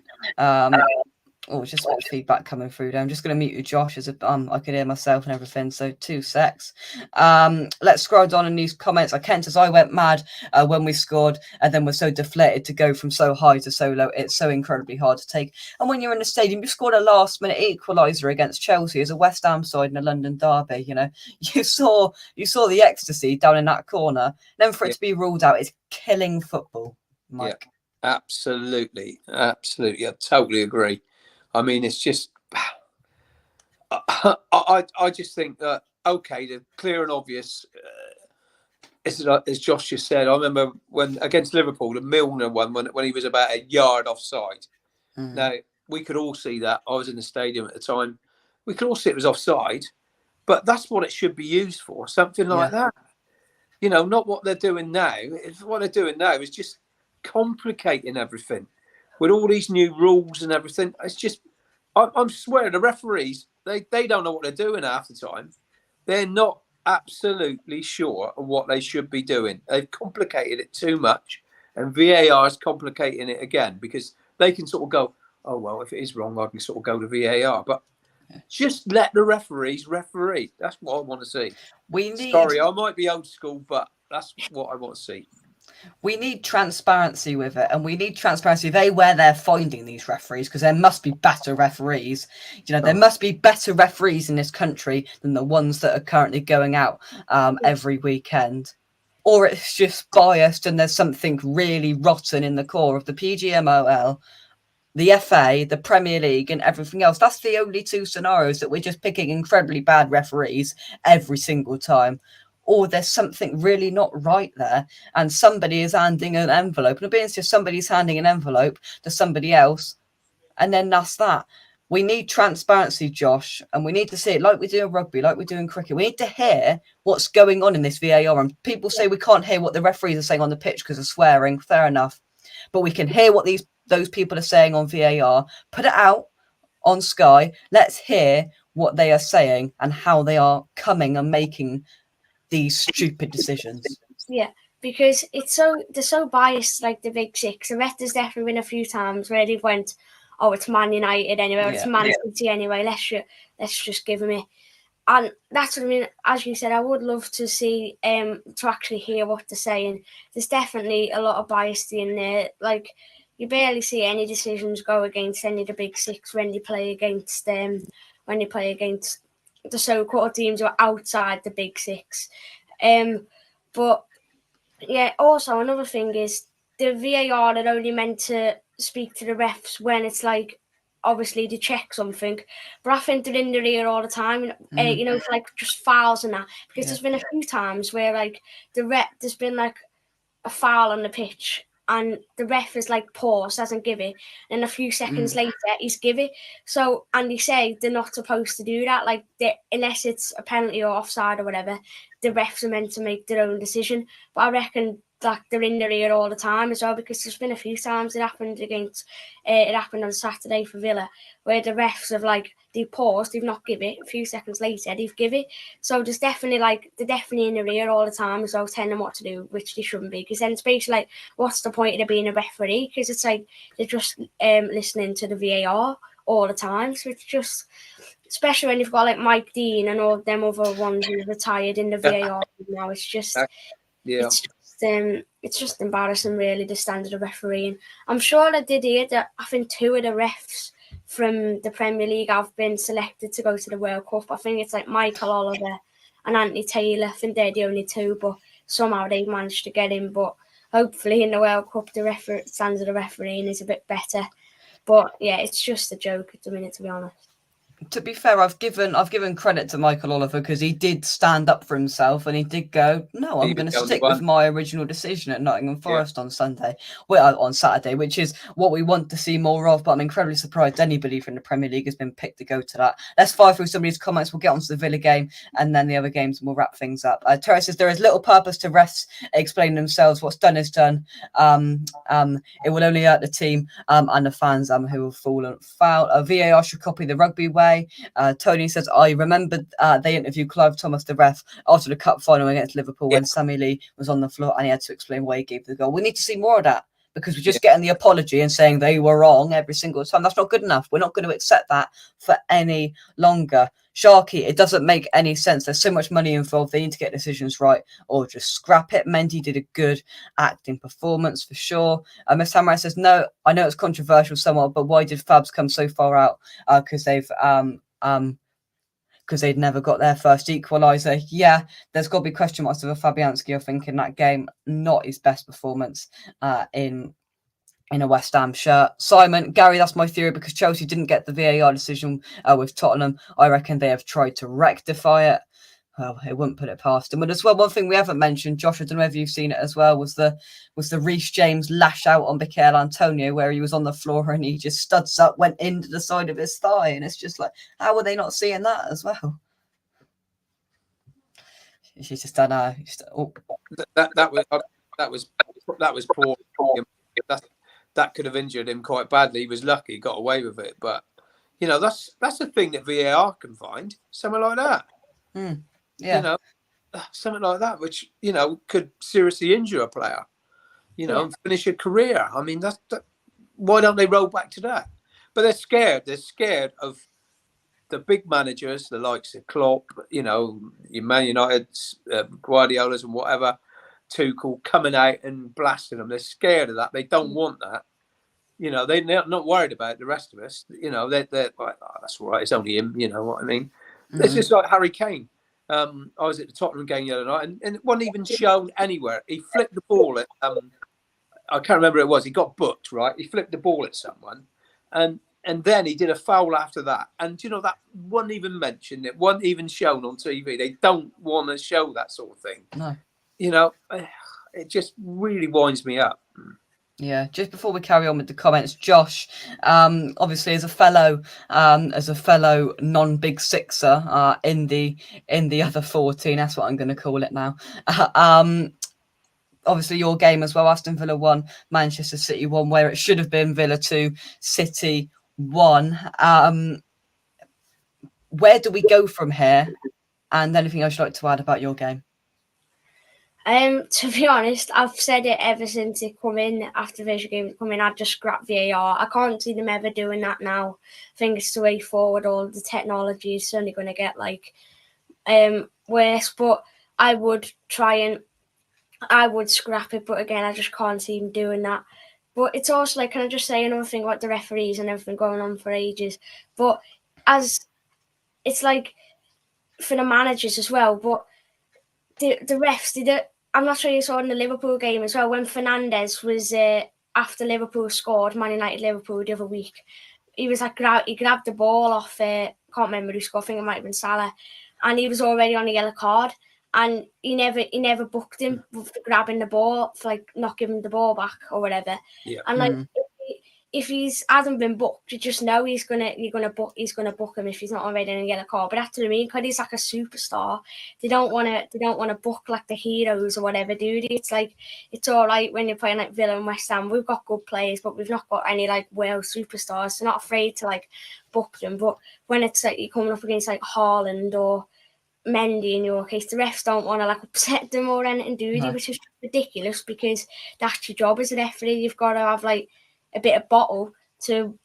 Just a bit of feedback coming through there. I'm just going to mute you, Josh, as I could hear myself and everything. So 2 secs. Let's scroll down in these comments. Kent says, I went mad when we scored and then we're so deflated to go from so high to so low. It's so incredibly hard to take. And when you're in the stadium, you scored a last-minute equaliser against Chelsea as a West Ham side in a London derby. You know, you saw the ecstasy down in that corner. Then for it to be ruled out, it's killing football, Mike. Yeah, absolutely. I totally agree. I mean, it's just, I just think that, okay, the clear and obvious, as Josh just said, I remember when against Liverpool, the Milner one, when he was about a yard offside. Mm. Now, we could all see that. I was in the stadium at the time. We could all see it was offside, but that's what it should be used for, something like that. You know, not what they're doing now. What they're doing now is just complicating everything. With all these new rules and everything, it's just, I'm swearing, the referees, they don't know what they're doing half the time. They're not absolutely sure of what they should be doing. They've complicated it too much, and VAR is complicating it again because they can sort of go, oh, well, if it is wrong, I can sort of go to VAR. But just let the referees referee. That's what I want to see. Sorry, I might be old school, but that's what I want to see. We need transparency with it, and we need transparency where they're finding these referees, because there must be better referees. You know, there must be better referees in this country than the ones that are currently going out every weekend. Or it's just biased and there's something really rotten in the core of the PGMOL, the FA, the Premier League, and everything else. That's the only 2 scenarios that we're just picking incredibly bad referees every single time. Or there's something really not right there, and somebody is handing an envelope. And it's just somebody's handing an envelope to somebody else, and then that's that. We need transparency, Josh, and we need to see it like we do in rugby, like we do in cricket. We need to hear what's going on in this VAR. And people say we can't hear what the referees are saying on the pitch because of swearing. Fair enough. But we can hear what those people are saying on VAR. Put it out on Sky. Let's hear what they are saying and how they are coming and making these stupid decisions. Yeah, because they're so biased, like the big 6. The ref has definitely been a few times where they've went, oh, it's Man United anyway, or it's Man City anyway, let's just give them it. And that's what I mean. As you said, I would love to see to actually hear what they're saying. There's definitely a lot of bias in there. Like, you barely see any decisions go against any of the big 6 when they play against the so-called teams who are outside the big six. But yeah, also another thing is the VAR are only meant to speak to the refs when it's like obviously to check something, but I think they're in their ear all the time, you know, for like just fouls and that, because there's been a few times where like there's been like a foul on the pitch and the ref is like paused, doesn't give it, and a few seconds later he's give it. So, and they say they're not supposed to do that, like unless it's a penalty or offside or whatever, the refs are meant to make their own decision. But I reckon like they're in their ear all the time as well, because there's been a few times it happened on Saturday for Villa, where the refs have like they paused, they've not give it, a few seconds later they've give it. So there's definitely like they're definitely in their ear all the time as well, telling them what to do, which they shouldn't be, because then it's basically like, what's the point of being a referee? Because it's like they're just listening to the VAR all the time. So it's just, especially when you've got like Mike Dean and all them other ones who retired in the VAR now, it's just it's just embarrassing, really, the standard of refereeing. I'm sure I did hear that I think 2 of the refs from the Premier League have been selected to go to the World Cup. I think it's like Michael Oliver and Anthony Taylor. I think they're the only 2, but somehow they've managed to get in. But hopefully in the World Cup, the standard of refereeing is a bit better. But yeah, it's just a joke at the minute, to be honest. To be fair, I've given credit to Michael Oliver, because he did stand up for himself and he did go, no, I'm going to stick with my original decision at Nottingham Forest on Saturday, which is what we want to see more of. But I'm incredibly surprised anybody from the Premier League has been picked to go to that. Let's fire through some of these comments. We'll get onto the Villa game and then the other games, and we'll wrap things up. Terry says there is little purpose to refs explaining themselves. What's done is done. It will only hurt the team and the fans who will fall foul. VAR should copy the rugby way. Tony says, I remember they interviewed Clive Thomas, the ref, after the cup final against Liverpool when Sammy Lee was on the floor and he had to explain why he gave the goal. We need to see more of that, because we're just getting the apology and saying they were wrong every single time. That's not good enough. We're not going to accept that for any longer. Sharky, it doesn't make any sense. There's so much money involved. They need to get decisions right or just scrap it. Mendy did a good acting performance for sure. Miss Hammer says, no, I know it's controversial somewhat, but why did Fabs come so far out? Because they'd never got their first equaliser. Yeah, there's got to be question marks over Fabianski, I think, in that game. Not his best performance in a West Ham shirt. Simon, Gary, that's my theory, because Chelsea didn't get the VAR decision with Tottenham. I reckon they have tried to rectify it. Well, it wouldn't put it past them. But as well, one thing we haven't mentioned, Josh, I don't know if you've seen it as well, was the Reece James lash out on Mikel Antonio, where he was on the floor and he just studs up, went into the side of his thigh, and it's just like, how are they not seeing that as well? She's just done. That was poor. That could have injured him quite badly. He was lucky, he got away with it. But you know, that's the thing that VAR can find, something like that. Yeah, you know, something like that, which could seriously injure a player, and finish a career. I mean, why don't they roll back to that? But they're scared. They're scared of the big managers, the likes of Klopp, your Man United's, Guardiola's, and whatever. Tuchel coming out and blasting them. They're scared of that. They don't want that. They're not worried about the rest of us. They're like, oh, that's all right. It's only him. You know what I mean? Mm-hmm. It's just like Harry Kane. I was at the Tottenham game the other night, and it wasn't even shown anywhere. He flicked the ball at I can't remember who it was. He got booked, right? He flicked the ball at someone, and then he did a foul after that. And that wasn't even mentioned. It wasn't even shown on TV. They don't want to show that sort of thing. No. It just really winds me up. Yeah, just before we carry on with the comments, Josh, obviously as a fellow non-big sixer in the other 14, that's what I'm going to call it now. Obviously your game as well, Aston Villa 1, Manchester City 1, where it should have been Villa 2, City 1. Where do we go from here? And anything else you'd like to add about your game? To be honest, I've said it ever since it come in, after the game come in, I'd just scrap VAR. I can't see them ever doing that now. I think it's the way forward. All the technology is only going to get worse, but I would scrap it, but again, I just can't see them doing that. But it's also can I just say another thing about the referees and everything going on for ages? But as it's for the managers as well. But the refs did it. I'm not sure you saw in the Liverpool game as well when Fernandes was after Liverpool scored, Man United Liverpool the other week. He was like he grabbed the ball off. Can't remember who scored. I think it might have been Salah, and he was already on a yellow card. And he never booked him for grabbing the ball, for like not giving the ball back or whatever. Yeah. And like if he's hasn't been booked, you just know he's gonna book him if he's not already in a yellow card. But that's what I mean, because he's like a superstar. They don't wanna book like the heroes or whatever, do they? It's like it's all right when you're playing like Villa and West Ham. We've got good players, but we've not got any like world superstars. So not afraid to like book them. But when it's like you're coming up against like Haaland or Mendy in your case, the refs don't want to like upset them or anything, do they? Which is ridiculous, because that's your job as a referee. You've got to have like a bit of bottle to,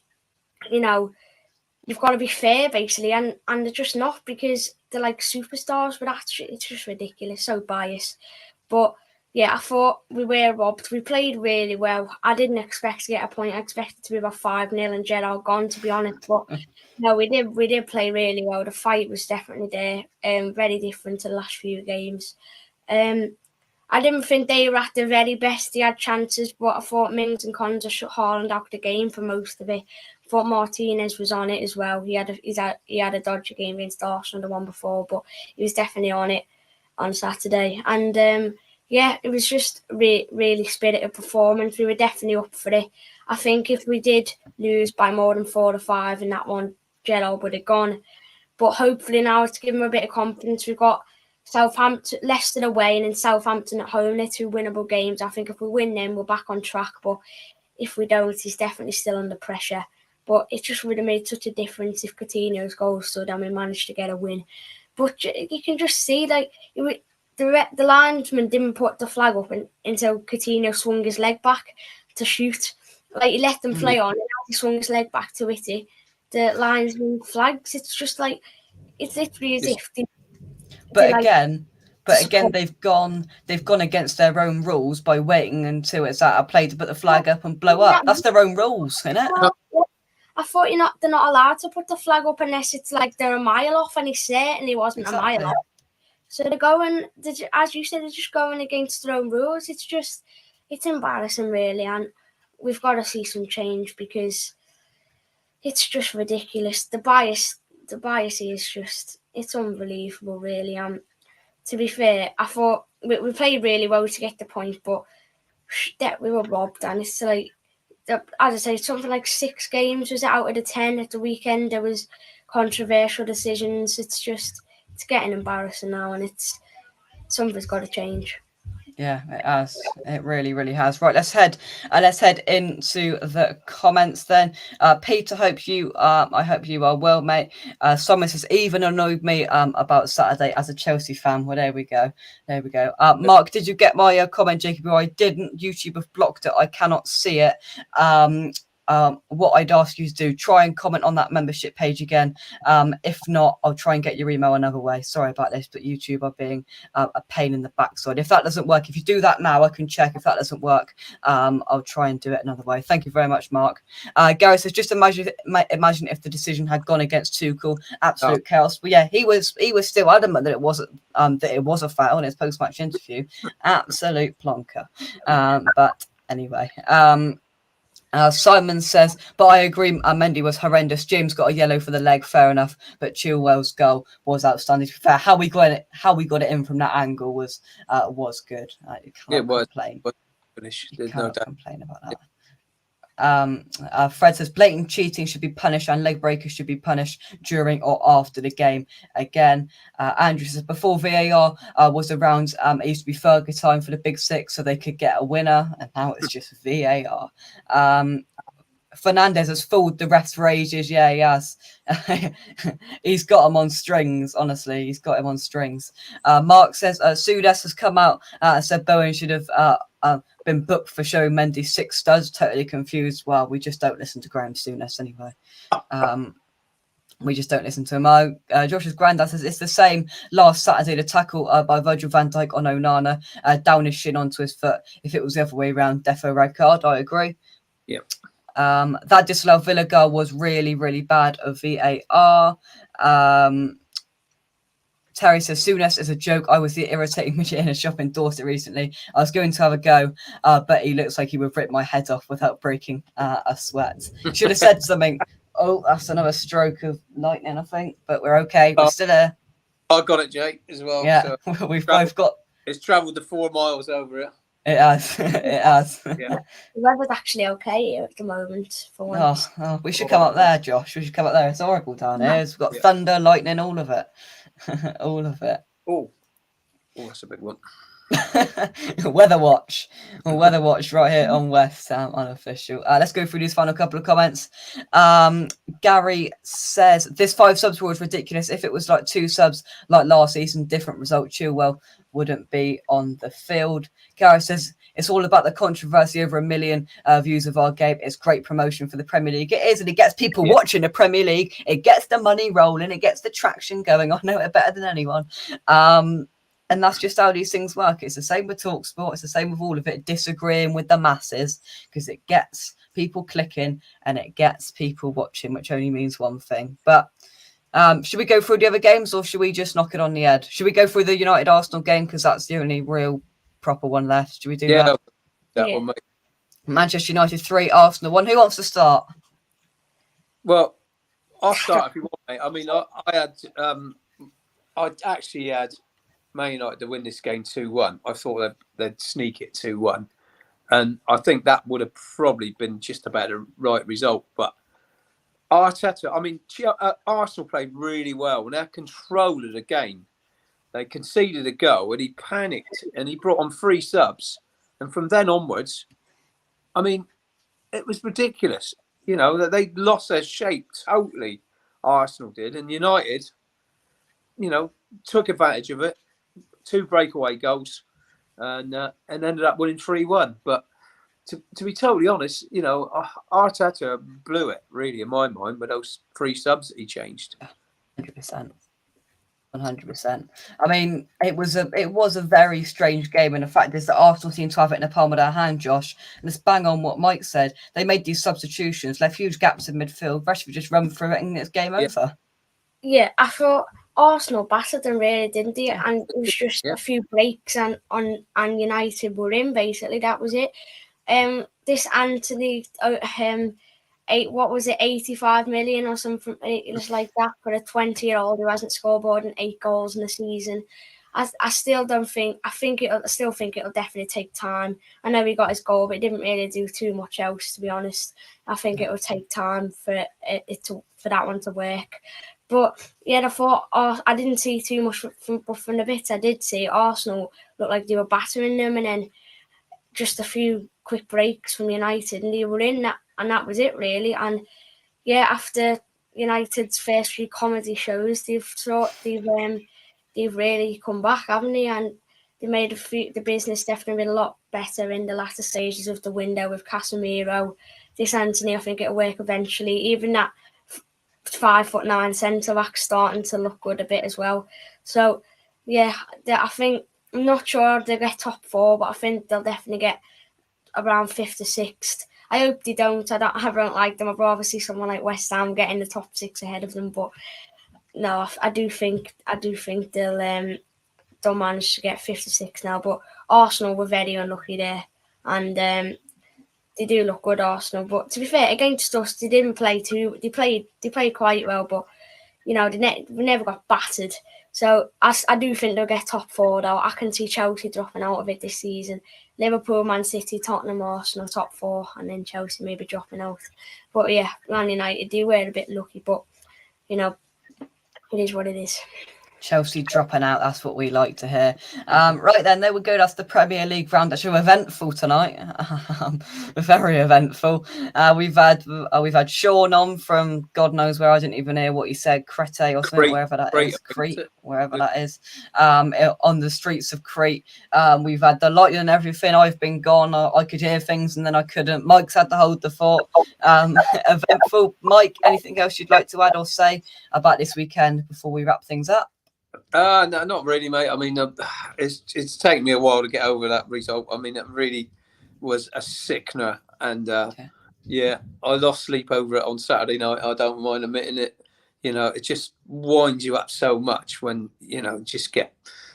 you've got to be fair basically, and they're just not, because they're like superstars. But it's just ridiculous, so biased. But yeah, I thought we were robbed. We played really well. I didn't expect to get a point. I expected to be about 5-0 and Gerrard gone, to be honest. But no, we did play really well. The fight was definitely there. Very different to the last few games. I didn't think they were at the very best. They had chances, but I thought Mings and Konza shut Haaland out of the game for most of it. I thought Martinez was on it as well. He had a dodgy game against Arsenal, the one before, but he was definitely on it on Saturday. And it was just really spirited performance. We were definitely up for it. I think if we did lose by more than 4 or 5 in that one, Gerrard would have gone. But hopefully now, to give him a bit of confidence, we've got Southampton, Leicester away, and then Southampton at home. They're 2 winnable games. I think if we win them, we're back on track. But if we don't, he's definitely still under pressure. But it just would have made such a difference if Coutinho's goal stood and we managed to get a win. But you can just see, like, the linesman didn't put the flag up until Coutinho swung his leg back to shoot. Like, he let them play on, and as he swung his leg back to hit it, the linesman flags. It's just like, it's literally as if they... But again, they've gone against their own rules by waiting until it's out of play to put the flag up and blow up. That's their own rules, isn't it? I thought they're not allowed to put the flag up unless it's like they're a mile off, and he certainly wasn't a mile off. So they're going, as you said, they're just going against their own rules. It's embarrassing, really, and we've got to see some change, because it's just ridiculous. The bias is just, it's unbelievable, really. To be fair, I thought we played really well to get the point, but we were robbed. And it's like, as I say, something like 6 games was out of the 10 at the weekend. There was controversial decisions. It's getting embarrassing now, and something's got to change. Yeah, it has. It really, really has. Right, let's head into the comments then. Peter, I hope you are well, mate. Someone says, even annoyed me about Saturday as a Chelsea fan. Well, there we go. Mark, did you get my comment, Jacob? I didn't. YouTube have blocked it. I cannot see it. What I'd ask you to do, try and comment on that membership page again. If not, I'll try and get your email another way. Sorry about this, but YouTube are being a pain in the backside. If that doesn't work, if you do that now, I can check. If that doesn't work, I'll try and do it another way. Thank you very much, Mark. Gary says, just imagine if the decision had gone against Tuchel. Absolute chaos. But yeah, he was still adamant that it wasn't that it was a foul in his post-match interview. Absolute plonker. But anyway. Simon says, but I agree, Mendy was horrendous. James got a yellow for the leg, fair enough, but Chilwell's goal was outstanding. To be fair, how we got it in from that angle was good. You can't complain. You can't complain about that. Fred says blatant cheating should be punished and leg breakers should be punished during or after the game. Again, Andrew says before VAR was around, it used to be Fergie time for the big 6 so they could get a winner, and now it's just VAR. Fernandes has fooled the refs for ages. Yeah, he has. He's got him on strings, honestly. He's got him on strings. Mark says Sudes has come out and said Bowen should have been booked for showing Mendy 6 studs. Totally confused. Well, we just don't listen to Graham Souness anyway. We just don't listen to him. Josh's granddad says it's the same last Saturday. The tackle by Virgil van Dijk on Onana, down his shin onto his foot. If it was the other way around, defo red card. I agree. Yep. That disallowed Villa goal was really, really bad of VAR. Terry says, Souness is a joke. I was the irritating midget in a shop in Dorset recently. I was going to have a go, but he looks like he would rip my head off without breaking a sweat. Should have said something. Oh, that's another stroke of lightning, I think. But we're okay. We're still here. I got it, Jake, as well. Yeah, So we've both got... It's travelled the 4 miles over it. It has. It has. Yeah. The weather's actually okay here at the moment, for once. Oh, we should come up there, Josh. We should come up there. It's horrible down here. It's got thunder, lightning, all of it. All of it. Oh, that's a big one. Weather watch right here on West Ham Unofficial. Let's go through these final couple of comments. Gary says this 5 subs was ridiculous. If it was like 2 subs like last season, different result. Chilwell wouldn't be on the field. Gary says it's all about the controversy. Over 1 million views of our game. It's great promotion for the Premier League. It is, and it gets people watching the Premier League. It gets the money rolling. It gets the traction going. I know it better than anyone. And that's just how these things work. It's the same with TalkSport. It's the same with all of it. Disagreeing with the masses, because it gets people clicking and it gets people watching, which only means one thing. But should we go through the other games, or should we just knock it on the head? Should we go through the United Arsenal game, because that's the only real proper one left? Should we do that? That one, mate. Manchester United 3, Arsenal 1. Who wants to start? Well, I'll start if you want, mate. I mean, I actually had Man United to win this game 2-1. I thought they'd sneak it 2-1. And I think that would have probably been just about the right result. But Arteta, I mean, Arsenal played really well. And their control of the game, they conceded a goal and he panicked and he brought on 3 subs. And from then onwards, I mean, it was ridiculous. You know, that they lost their shape totally, Arsenal did. And United, you know, took advantage of it. 2 breakaway goals and ended up winning 3-1. But to be totally honest, you know, Arteta blew it, really, in my mind, with those 3 subs that he changed. 100%. 100%. I mean, it was a very strange game, and the fact is that Arsenal seemed to have it in the palm of their hand, Josh. And it's bang on what Mike said. They made these substitutions, left huge gaps in midfield. Rashford just run through it, and it's game over. Yeah, I thought Arsenal battered them, really, didn't they? And it was just a few breaks, and United were in. Basically, that was it. This Anthony, what was it, 85 million or something? It was like that for a 20-year-old who hasn't scored more than 8 goals in a season. I still don't think. I still think it'll definitely take time. I know he got his goal, but he didn't really do too much else, to be honest. I think it will take time for that one to work. But yeah, I thought I didn't see too much from the bits I did see. Arsenal looked like they were battering them, and then just a few quick breaks from United, and they were in that, and that was it, really. And yeah, after United's first few comedy shows, they've really come back, haven't they? And they made the business definitely a lot better in the latter stages of the window with Casemiro. This Anthony, I think it'll work eventually. Even that 5'9" centre back starting to look good a bit as well. So yeah, I think, I'm not sure they'll get top 4, but I think they'll definitely get around 5th or 6th. I hope they don't. I don't like them. I'd rather see someone like West Ham get in the top 6 ahead of them. But no, I do think they'll manage to get 5th or 6th now. But Arsenal were very unlucky there, and they do look good, Arsenal. But to be fair, against us, they didn't play too. They played quite well, but you know, we never got battered. So I do think they'll get top 4 though. I can see Chelsea dropping out of it this season. Liverpool, Man City, Tottenham, Arsenal, top 4, and then Chelsea maybe dropping out. But yeah, Man United, they were a bit lucky, but you know, it is what it is. Chelsea dropping out, that's what we like to hear. Right then, there we go. That's the Premier League round. Actually, eventful tonight. Very eventful. We've had Sean on from God knows where. I didn't even hear what he said. Crete or something, wherever that is. Crete, wherever that is. On the streets of Crete. We've had the lightning and everything. I've been gone. I could hear things and then I couldn't. Mike's had to hold the fort. Eventful. Mike, anything else you'd like to add or say about this weekend before we wrap things up? No, not really, mate. I mean, it's taken me a while to get over that result. I mean, it really was a sickener, and yeah, I lost sleep over it on Saturday night. I don't mind admitting it. You know, it just winds you up so much when, you know, just get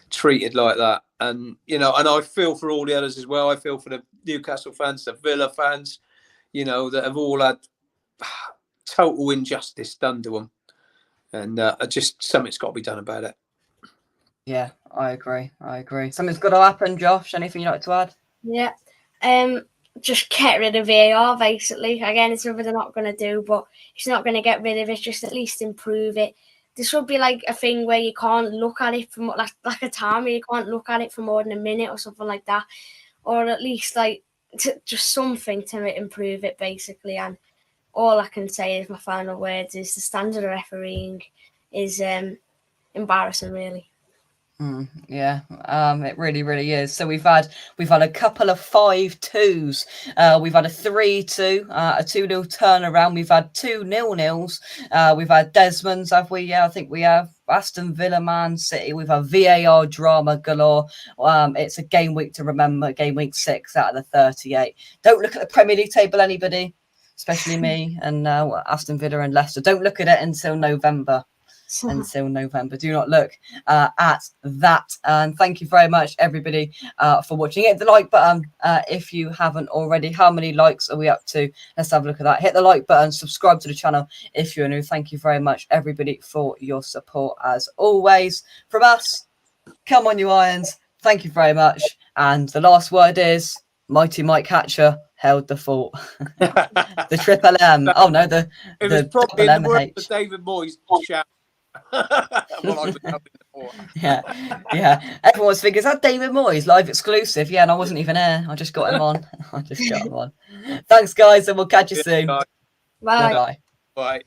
treated like that. And, you know, and I feel for all the others as well. I feel for the Newcastle fans, the Villa fans, you know, that have all had total injustice done to them. And just something's got to be done about it. Yeah, I agree. Something's got to happen, Josh. Anything you'd like to add? Yeah. Just get rid of VAR, basically. Again, it's something they're not going to do, but it's not going to get rid of it, just at least improve it. This should be like a thing where you can't look at it for like a timer. You can't look at it for more than a minute or something like that, or at least like just something to improve it, basically. And all I can say is my final words is the standard of refereeing is embarrassing, really. Yeah, it really is. So we've had a couple of 5-2s. We've had a 3-2, a 2-0 turnaround. We've had 2 0-0s. We've had Desmond's, have we? Yeah, I think we have. Aston Villa, Man City. We've had VAR drama galore. It's a game week to remember. Game week 6 out of the 38. Don't look at the Premier League table, anybody, especially me and Aston Villa and Leicester. Don't look at it until November. Do not look at that. And thank you very much, everybody, for watching. Hit the like button if you haven't already. How many likes are we up to? Let's have a look at that. Hit the like button, subscribe to the channel if you're new. Thank you very much, everybody, for your support as always. From us, come on, you Irons. Thank you very much. And the last word is Mighty Mike Hatcher held the fort. The Triple M. Oh no, it was probably in the words of David Moyes. Shout. Yeah. Everyone's thinking, is that David Moyes live exclusive? Yeah, and I wasn't even here. I just got him on. Thanks, guys, and we'll catch you soon. Bye. Bye. Bye.